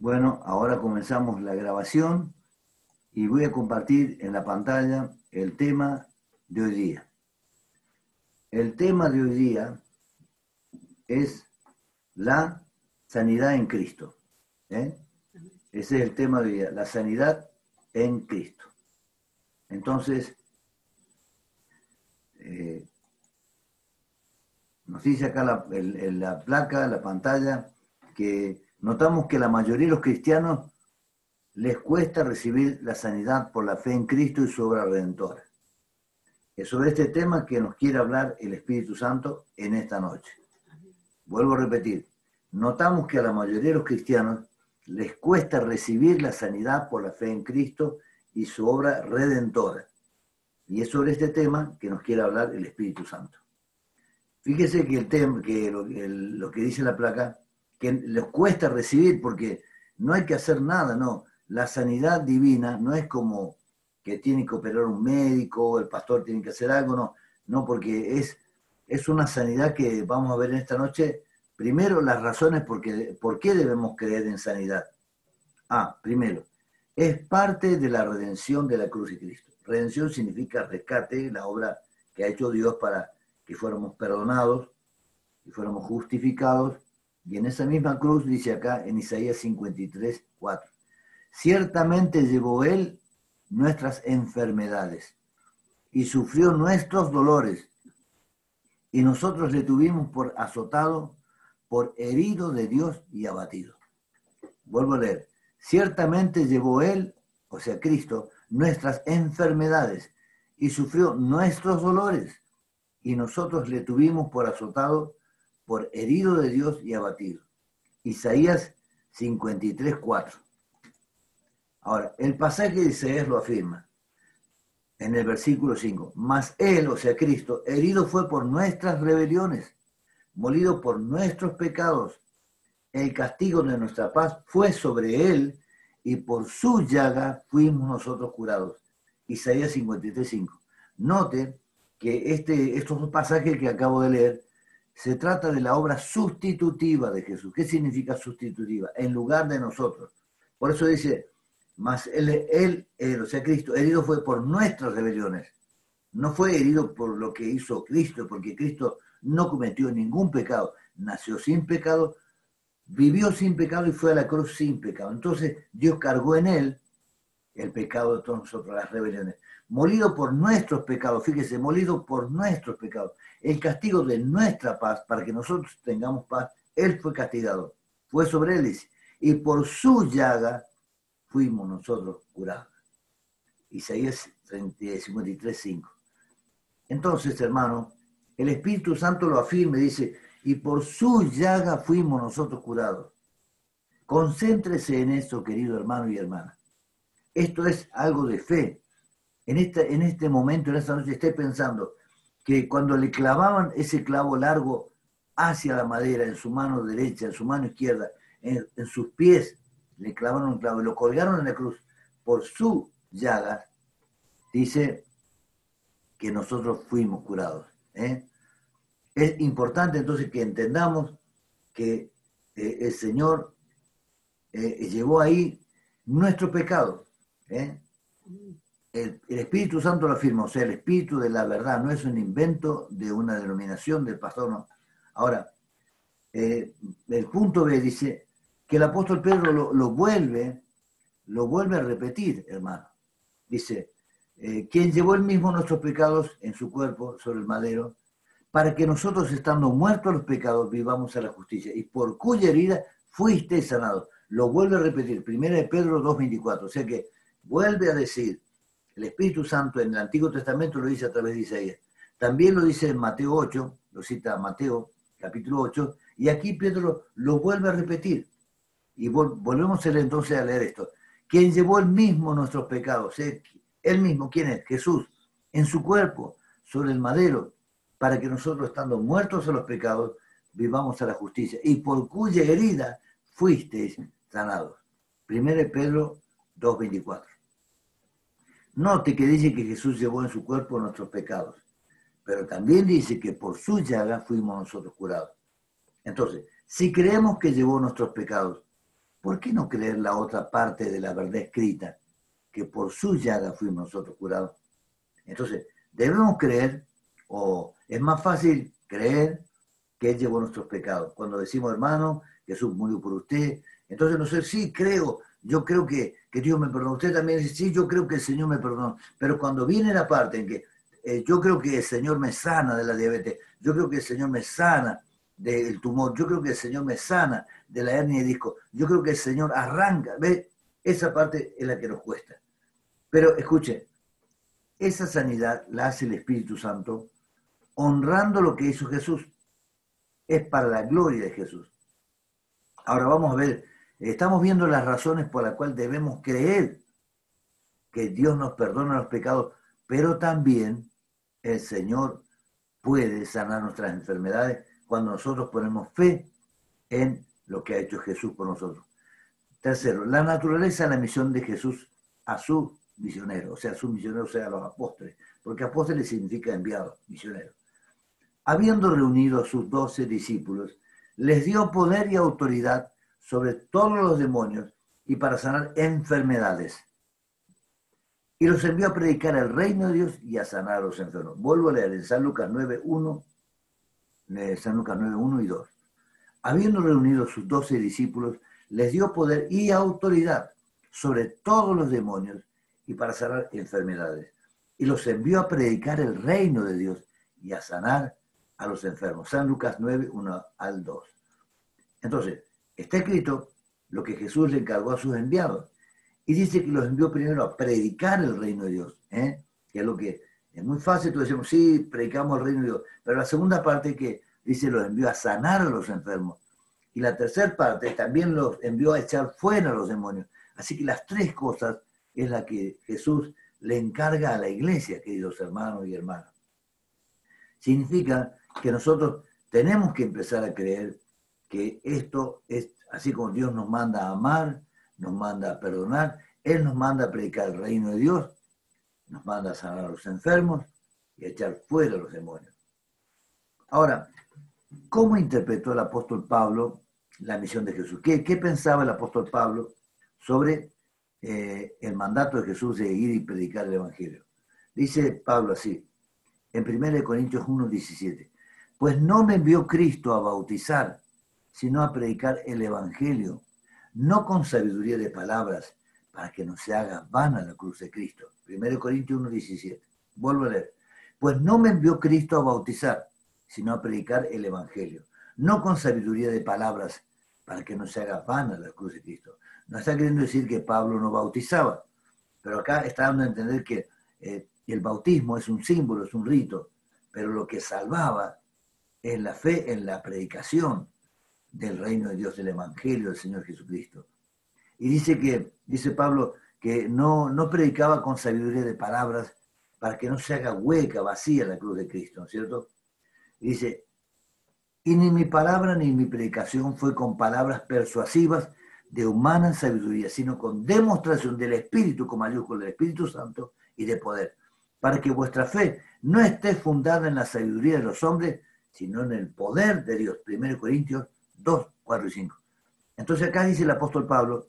Bueno, ahora comenzamos la grabación y voy a compartir en la pantalla el tema de hoy día. El tema de hoy día es la sanidad en Cristo. Ese es el tema de hoy día, la sanidad en Cristo. Entonces, nos dice acá la placa, la pantalla, que notamos que la mayoría de los cristianos les cuesta recibir la sanidad por la fe en Cristo y su obra redentora. Es sobre este tema que nos quiere hablar el Espíritu Santo en esta noche. Vuelvo a repetir, notamos que a la mayoría de los cristianos les cuesta recibir la sanidad por la fe en Cristo y su obra redentora. Y es sobre este tema que nos quiere hablar el Espíritu Santo. Fíjese que lo que dice la placa, que les cuesta recibir porque no hay que hacer nada, no. La sanidad divina no es como que tiene que operar un médico, el pastor tiene que hacer algo, no, porque es una sanidad que vamos a ver en esta noche. Primero, las razones por qué debemos creer en sanidad. Primero, es parte de la redención de la cruz de Cristo. Redención significa rescate, la obra que ha hecho Dios para que fuéramos perdonados y fuéramos justificados. Y en esa misma cruz dice acá en Isaías 53, 4. Ciertamente llevó Él nuestras enfermedades y sufrió nuestros dolores, y nosotros le tuvimos por azotado, por herido de Dios y abatido. Vuelvo a leer. Ciertamente llevó Él, o sea Cristo, nuestras enfermedades y sufrió nuestros dolores, y nosotros le tuvimos por azotado, por herido de Dios y abatido. Isaías 53, 4. Ahora, el pasaje de Isaías lo afirma en el versículo 5. Mas Él, o sea Cristo, herido fue por nuestras rebeliones, molido por nuestros pecados. El castigo de nuestra paz fue sobre Él, y por su llaga fuimos nosotros curados. Isaías 53, 5. Note que estos dos pasajes que acabo de leer, se trata de la obra sustitutiva de Jesús. ¿Qué significa sustitutiva? En lugar de nosotros. Por eso dice, mas él, o sea Cristo, herido fue por nuestras rebeliones. No fue herido por lo que hizo Cristo, porque Cristo no cometió ningún pecado. Nació sin pecado, vivió sin pecado y fue a la cruz sin pecado. Entonces Dios cargó en Él el pecado de todos nosotros, las rebeliones. Molido por nuestros pecados, fíjese, molido por nuestros pecados. El castigo de nuestra paz, para que nosotros tengamos paz, Él fue castigado. Fue sobre Él, dice. Y por su llaga fuimos nosotros curados. Isaías 53, 5. Entonces, hermano, el Espíritu Santo lo afirma y dice, y por su llaga fuimos nosotros curados. Concéntrese en eso, querido hermano y hermana. Esto es algo de fe. En este momento, en esta noche, esté pensando que cuando le clavaban ese clavo largo hacia la madera, en su mano derecha, en su mano izquierda, en sus pies, le clavaron un clavo y lo colgaron en la cruz por su llaga, dice que nosotros fuimos curados. Es importante entonces que entendamos que el Señor llevó ahí nuestro pecado. El Espíritu Santo lo afirma, o sea, el Espíritu de la verdad, no es un invento de una denominación del pastor, no. Ahora, el punto B dice que el apóstol Pedro lo vuelve a repetir, hermano. Dice, quien llevó él mismo nuestros pecados en su cuerpo sobre el madero, para que nosotros, estando muertos a los pecados, vivamos a la justicia, y por cuya herida fuiste sanado. Lo vuelve a repetir, 1 Pedro 2:24, o sea que vuelve a decir, el Espíritu Santo en el Antiguo Testamento lo dice a través de Isaías. También lo dice en Mateo 8, lo cita Mateo, capítulo 8, y aquí Pedro lo vuelve a repetir. Y volvemos entonces a leer esto. Quien llevó él mismo nuestros pecados, él mismo, ¿quién es? Jesús, en su cuerpo, sobre el madero, para que nosotros, estando muertos a los pecados, vivamos a la justicia, y por cuya herida fuisteis sanados. 1 Pedro 2:24. Note que dice que Jesús llevó en su cuerpo nuestros pecados, pero también dice que por su llaga fuimos nosotros curados. Entonces, si creemos que llevó nuestros pecados, ¿por qué no creer la otra parte de la verdad escrita? Que por su llaga fuimos nosotros curados. Entonces, debemos creer, o es más fácil creer que Él llevó nuestros pecados. Cuando decimos, hermano, Jesús murió por usted, entonces no sé, sí, creo, yo creo que Dios me perdonó. Usted también dice, sí, yo creo que el Señor me perdonó. Pero cuando viene la parte en que yo creo que el Señor me sana de la diabetes, yo creo que el Señor me sana del tumor, yo creo que el Señor me sana de la hernia de disco, yo creo que el Señor arranca, ¿ve? Esa parte es la que nos cuesta. Pero escuche, esa sanidad la hace el Espíritu Santo honrando lo que hizo Jesús. Es para la gloria de Jesús. Ahora vamos a ver, estamos viendo las razones por las cuales debemos creer que Dios nos perdona los pecados, pero también el Señor puede sanar nuestras enfermedades cuando nosotros ponemos fe en lo que ha hecho Jesús por nosotros. Tercero, la naturaleza de la misión de Jesús a sus misioneros, o sea, a sus misioneros, o sea, a los apóstoles, porque apóstoles significa enviados, misioneros. Habiendo reunido a sus 12 discípulos, les dio poder y autoridad sobre todos los demonios y para sanar enfermedades. Y los envió a predicar el reino de Dios y a sanar a los enfermos. Vuelvo a leer en San Lucas 9:1, San Lucas 9:1 y 2. Habiendo reunido a sus 12 discípulos, les dio poder y autoridad sobre todos los demonios y para sanar enfermedades. Y los envió a predicar el reino de Dios y a sanar a los enfermos. San Lucas 9:1 al 2. Entonces, está escrito lo que Jesús le encargó a sus enviados. Y dice que los envió primero a predicar el reino de Dios, que es lo que es muy fácil, tú decimos, sí, predicamos el reino de Dios, pero la segunda parte que dice los envió a sanar a los enfermos. Y la tercera parte también los envió a echar fuera a los demonios. Así que las tres cosas es la que Jesús le encarga a la iglesia, queridos hermanos y hermanas. Significa que nosotros tenemos que empezar a creer que esto es así como Dios nos manda a amar, nos manda a perdonar, Él nos manda a predicar el reino de Dios, nos manda a sanar a los enfermos y a echar fuera a los demonios. Ahora, ¿cómo interpretó el apóstol Pablo la misión de Jesús? ¿Qué pensaba el apóstol Pablo sobre el mandato de Jesús de ir y predicar el evangelio? Dice Pablo así, en 1 Corintios 1:17, pues no me envió Cristo a bautizar, sino a predicar el evangelio, no con sabiduría de palabras, para que no se haga vana la cruz de Cristo. 1 Corintios 1:17. Vuelvo a leer. Pues no me envió Cristo a bautizar, sino a predicar el evangelio, no con sabiduría de palabras, para que no se haga vana la cruz de Cristo. No está queriendo decir que Pablo no bautizaba, pero acá está dando a entender que el bautismo es un símbolo, es un rito, pero lo que salvaba es la fe en la predicación del reino de Dios, del evangelio del Señor Jesucristo. Y dice Pablo que no predicaba con sabiduría de palabras para que no se haga hueca, vacía la cruz de Cristo, ¿no es cierto? Y dice, y ni mi palabra ni mi predicación fue con palabras persuasivas de humana sabiduría, sino con demostración del Espíritu, con mayúscula, del Espíritu Santo y de poder, para que vuestra fe no esté fundada en la sabiduría de los hombres, sino en el poder de Dios. 1 Corintios 2, 4 y 5. Entonces acá dice el apóstol Pablo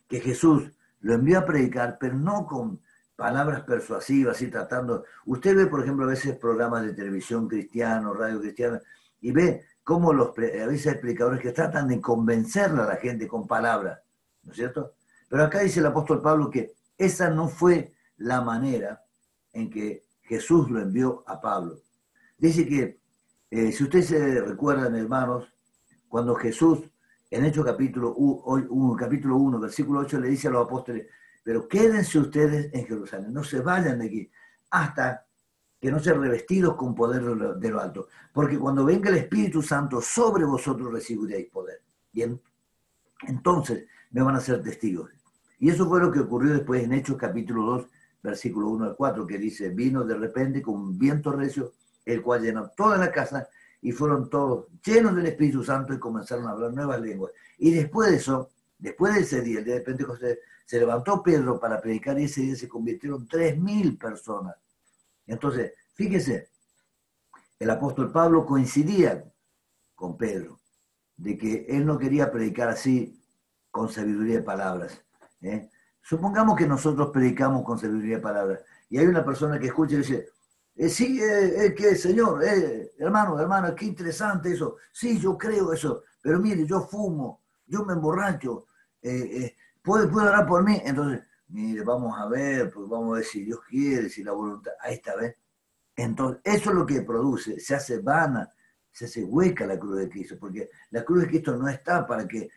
que Jesús lo envió a predicar, pero no con palabras persuasivas y tratando. Usted ve, por ejemplo, a veces programas de televisión cristianos, radio cristiana, y ve cómo a veces hay predicadores que tratan de convencerle a la gente con palabras, ¿no es cierto? Pero acá dice el apóstol Pablo que esa no fue la manera en que Jesús lo envió a Pablo. Dice que, si ustedes se recuerdan, hermanos, cuando Jesús, en Hechos capítulo 1, versículo 8, le dice a los apóstoles, pero quédense ustedes en Jerusalén, no se vayan de aquí, hasta que no sean revestidos con poder de lo alto, porque cuando venga el Espíritu Santo sobre vosotros recibiréis poder. Y entonces me van a ser testigos. Y eso fue lo que ocurrió después en Hechos capítulo 2, versículo 1 al 4, que dice, vino de repente con un viento recio, el cual llenó toda la casa, y fueron todos llenos del Espíritu Santo y comenzaron a hablar nuevas lenguas. Y después de eso, después de ese día, el día de Pentecostés, se levantó Pedro para predicar y ese día se convirtieron 3.000 personas. Entonces, fíjese, el apóstol Pablo coincidía con Pedro, de que él no quería predicar así con sabiduría de palabras. Supongamos que nosotros predicamos con sabiduría de palabras y hay una persona que escucha y dice, sí, que señor, hermano, hermana, qué interesante eso. Sí, yo creo eso, pero mire, yo fumo, yo me emborracho, ¿puede orar por mí? Entonces, mire, vamos a ver, pues vamos a ver si Dios quiere, si la voluntad, ahí está, ¿ves? Entonces, eso es lo que produce, se hace vana, se hace hueca la cruz de Cristo, porque la cruz de Cristo no está para que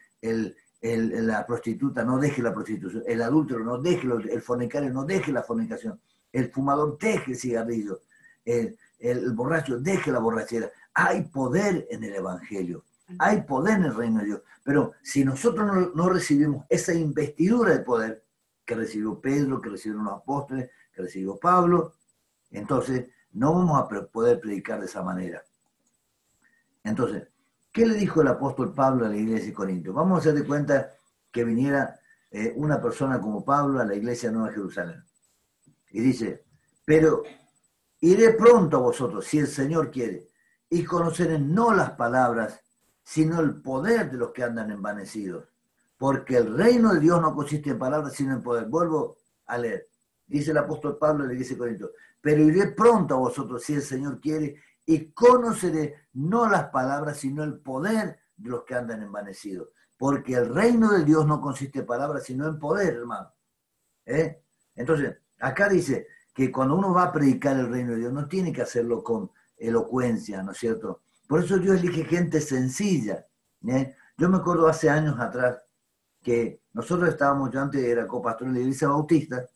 la prostituta no deje la prostitución, el adúltero no deje, el fornicario no deje la fornicación, el fumador deje el cigarrillo, el borracho deje la borrachera. Hay poder en el Evangelio, hay poder en el reino de Dios, pero si nosotros no recibimos esa investidura de poder que recibió Pedro, que recibieron los apóstoles, que recibió Pablo, entonces no vamos a poder predicar de esa manera. Entonces, ¿qué le dijo el apóstol Pablo a la iglesia de Corinto? Vamos a hacer de cuenta que viniera una persona como Pablo a la iglesia de Nueva Jerusalén. Y dice, pero iré pronto a vosotros, si el Señor quiere, y conoceré no las palabras, sino el poder de los que andan envanecidos. Porque el reino de Dios no consiste en palabras, sino en poder. Vuelvo a leer. Dice el apóstol Pablo a la iglesia de Corinto, pero iré pronto a vosotros, si el Señor quiere, y conoceré no las palabras, sino el poder de los que andan envanecidos. Porque el reino de Dios no consiste en palabras, sino en poder, hermano. Entonces, acá dice que cuando uno va a predicar el reino de Dios, no tiene que hacerlo con elocuencia, ¿no es cierto? Por eso Dios elige gente sencilla. Yo me acuerdo hace años atrás que nosotros estábamos, yo antes era copastor en la iglesia bautista,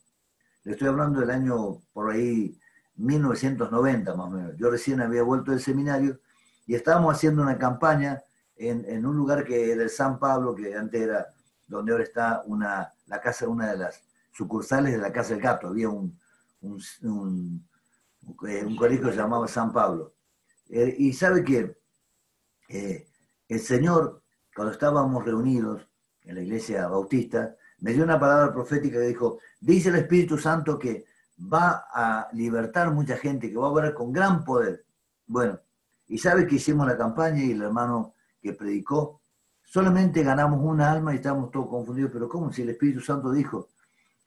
le estoy hablando del año por ahí 1990 más o menos. Yo recién había vuelto del seminario y estábamos haciendo una campaña en un lugar que era el San Pablo, que antes era donde ahora está la casa, una de las sucursales de la Casa del Gato. Había un colegio que se llamaba San Pablo. Y sabe que el Señor, cuando estábamos reunidos en la iglesia bautista, me dio una palabra profética que dijo, dice el Espíritu Santo que va a libertar mucha gente, que va a obrar con gran poder. Bueno, y sabe que hicimos la campaña y el hermano que predicó, solamente ganamos una alma y estábamos todos confundidos, pero ¿cómo si el Espíritu Santo dijo?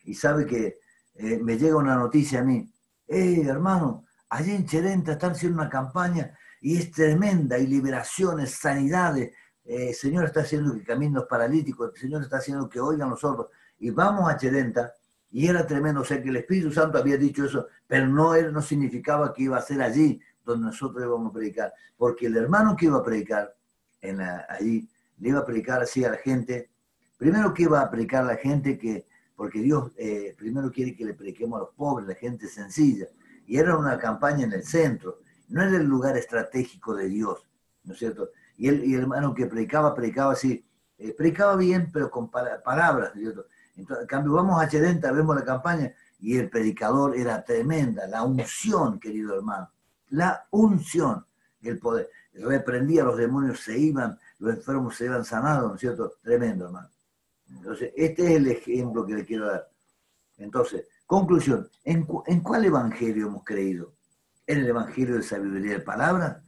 Y sabe que me llega una noticia a mí, hermano, allí en Cherenta están haciendo una campaña y es tremenda, hay liberaciones, sanidades, el Señor está haciendo que caminen los paralíticos, el Señor está haciendo que oigan los sordos, y vamos a Cherenta, y era tremendo, o sea que el Espíritu Santo había dicho eso, pero no significaba que iba a ser allí donde nosotros íbamos a predicar, porque el hermano que iba a predicar allí, le iba a predicar así a la gente, primero que iba a predicar a la gente porque Dios primero quiere que le prediquemos a los pobres, la gente sencilla, y era una campaña en el centro, no era el lugar estratégico de Dios, ¿no es cierto? Y el hermano que predicaba así, predicaba bien, pero con palabras, ¿no es cierto? Entonces, en cambio, vamos a Cherenta, vemos la campaña, y el predicador era tremenda, la unción, querido hermano, la unción, el poder, reprendía a los demonios, se iban, los enfermos se iban sanados, ¿no es cierto? Tremendo, hermano. Entonces, este es el ejemplo que le quiero dar. Entonces, conclusión, ¿en cuál evangelio hemos creído? ¿En el evangelio de sabiduría de palabra?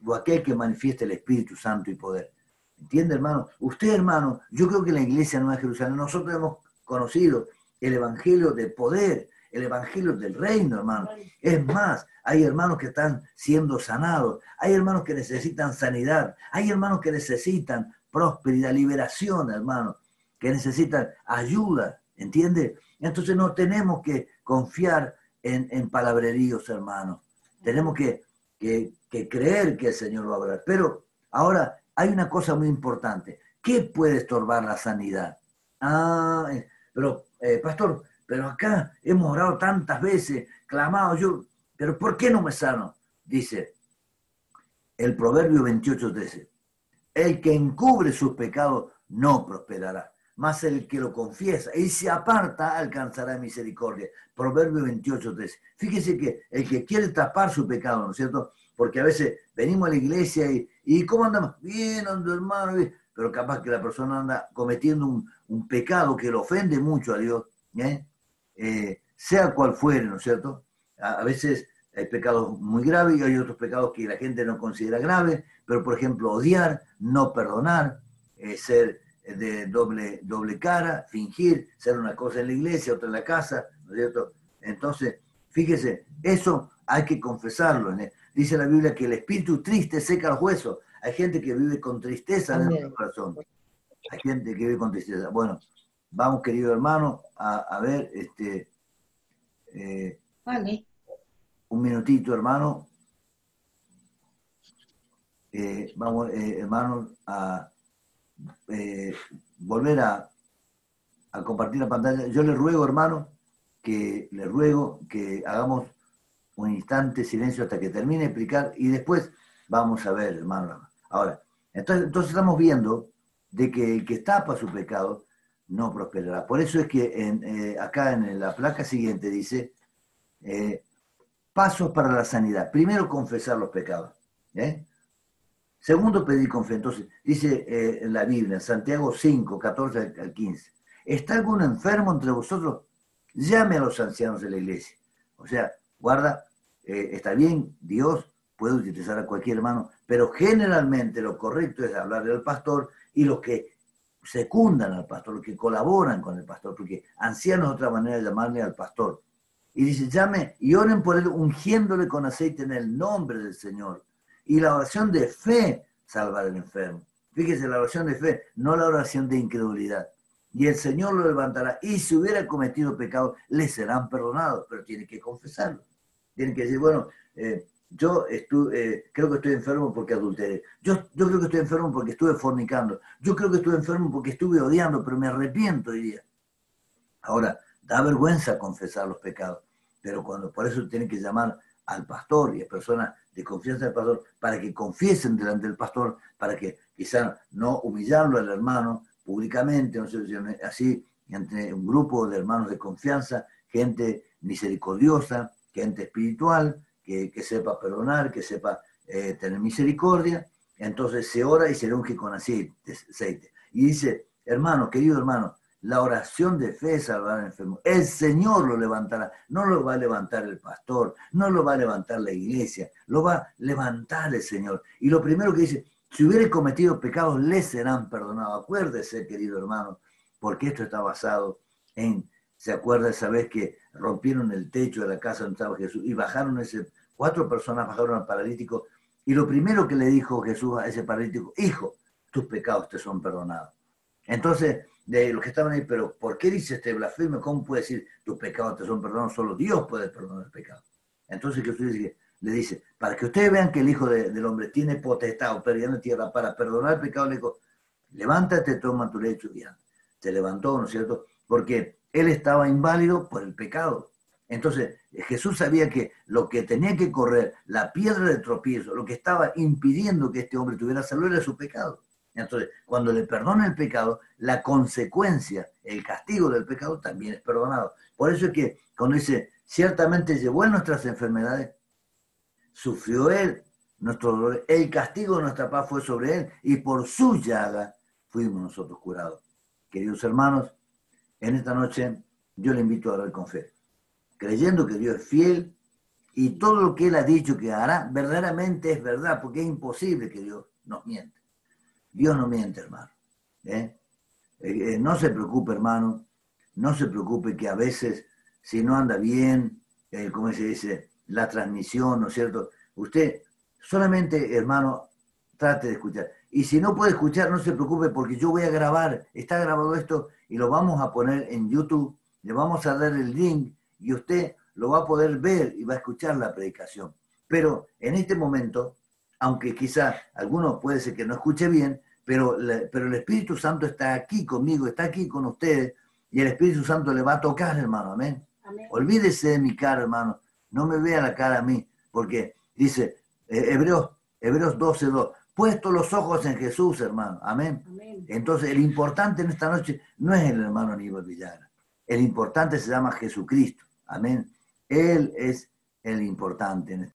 ¿O aquel que manifiesta el Espíritu Santo y poder? ¿Entiende, hermano? Usted, hermano, yo creo que en la iglesia de Nueva Jerusalén nosotros hemos conocido el evangelio de poder, el evangelio del reino, hermano. Es más, hay hermanos que están siendo sanados, hay hermanos que necesitan sanidad, hay hermanos que necesitan prosperidad, liberación, hermano, que necesitan ayuda, ¿entiende? Entonces no tenemos que confiar en palabreríos, hermano. Tenemos que creer que el Señor va a obrar. Pero ahora hay una cosa muy importante. ¿Qué puede estorbar la sanidad? Pero pastor, pero acá hemos orado tantas veces, clamado pero ¿por qué no me sano? Dice el Proverbio 28:13. El que encubre sus pecados no prosperará, mas el que lo confiesa y se aparta alcanzará misericordia. Proverbio 28:13. Fíjese que el que quiere tapar su pecado, ¿no es cierto? Porque a veces venimos a la iglesia y ¿cómo andamos? Bien, hermano, bien. Pero capaz que la persona anda cometiendo un pecado que lo ofende mucho a Dios, sea cual fuere, ¿no es cierto? A veces hay pecados muy graves y hay otros pecados que la gente no considera graves, pero por ejemplo odiar, no perdonar, ser de doble cara, fingir, ser una cosa en la iglesia, otra en la casa, ¿no es cierto? Entonces, fíjese, eso hay que confesarlo. Dice la Biblia que el espíritu triste seca los huesos. Hay gente que vive con tristeza dentro del corazón. Hay gente que vive con tristeza. Bueno, vamos, querido hermano, a ver, Vale. un minutito, hermano. Vamos, hermanos, a volver a compartir la pantalla. Yo le ruego, hermano, que hagamos un instante de silencio hasta que termine de explicar y después vamos a ver, hermano. Ahora, entonces estamos viendo de que el que tapa su pecado no prosperará. Por eso es que acá en la placa siguiente dice, pasos para la sanidad. Primero, confesar los pecados. Segundo, pedir confianza. Entonces, dice en la Biblia, en Santiago 5, 14 al 15, ¿está algún enfermo entre vosotros? Llame a los ancianos de la iglesia. O sea, guarda, está bien, Dios puede utilizar a cualquier hermano, pero generalmente lo correcto es hablarle al pastor y los que secundan al pastor, los que colaboran con el pastor, porque anciano es otra manera de llamarle al pastor. Y dice, llame y oren por él, ungiéndole con aceite en el nombre del Señor. Y la oración de fe salva al enfermo. Fíjese, la oración de fe, no la oración de incredulidad. Y el Señor lo levantará. Y si hubiera cometido pecado, le serán perdonados. Pero tiene que confesarlo. Tiene que decir, bueno, yo creo que estoy enfermo porque adulteré. Yo creo que estoy enfermo porque estuve fornicando. Yo creo que estuve enfermo porque estuve odiando, pero me arrepiento hoy día. Ahora, da vergüenza confesar los pecados. Pero por eso tienen que llamar al pastor y a personas de confianza del pastor para que confiesen delante del pastor, para que quizás no humillarlo al hermano públicamente, no sé, así entre un grupo de hermanos de confianza, gente misericordiosa, gente espiritual, que sepa perdonar, que sepa tener misericordia. Entonces se ora y se unge con aceite. Y dice, hermano, querido hermano, la oración de fe salvará al enfermo. El Señor lo levantará. No lo va a levantar el pastor, no lo va a levantar la iglesia, lo va a levantar el Señor. Y lo primero que dice, si hubiere cometido pecados, le serán perdonados. Acuérdese, querido hermano, porque esto está basado en, ¿se acuerda esa vez que rompieron el techo de la casa donde estaba Jesús y bajaron 4 personas bajaron al paralítico? Y lo primero que le dijo Jesús a ese paralítico, hijo, tus pecados te son perdonados. Entonces, de los que estaban ahí, pero ¿por qué dice este blasfemo? ¿Cómo puede decir tus pecados te son perdonados? Solo Dios puede perdonar el pecado. Entonces Jesús le dice, para que ustedes vean que el Hijo del Hombre tiene potestad o en la tierra para perdonar el pecado, le dijo, levántate, toma tu lecho y anda. Se levantó, ¿no es cierto? Porque él estaba inválido por el pecado. Entonces Jesús sabía que lo que tenía que correr, la piedra de tropiezo, lo que estaba impidiendo que este hombre tuviera salud era su pecado. Entonces, cuando le perdona el pecado, la consecuencia, el castigo del pecado también es perdonado. Por eso es que cuando dice, ciertamente llevó en nuestras enfermedades, sufrió él nuestro dolor, el castigo de nuestra paz fue sobre él y por su llaga fuimos nosotros curados. Queridos hermanos, en esta noche yo le invito a orar con fe, creyendo que Dios es fiel y todo lo que él ha dicho que hará verdaderamente es verdad, porque es imposible que Dios nos miente. Dios no miente, hermano. No se preocupe, hermano. No se preocupe que a veces, si no anda bien, como se dice, la transmisión, ¿no es cierto? Usted solamente, hermano, trate de escuchar. Y si no puede escuchar, no se preocupe porque yo voy a grabar. Está grabado esto y lo vamos a poner en YouTube. Le vamos a dar el link y usted lo va a poder ver y va a escuchar la predicación. Pero en este momento, aunque quizás algunos puede ser que no escuche bien, pero el Espíritu Santo está aquí conmigo, está aquí con ustedes, y el Espíritu Santo le va a tocar, hermano, amén. Amén. Olvídese de mi cara, hermano, no me vea la cara a mí, porque dice Hebreos 12:2, puesto los ojos en Jesús, hermano, amén. Amén. Entonces el importante en esta noche no es el hermano Aníbal Villagra, el importante se llama Jesucristo, amén. Él es el importante en esta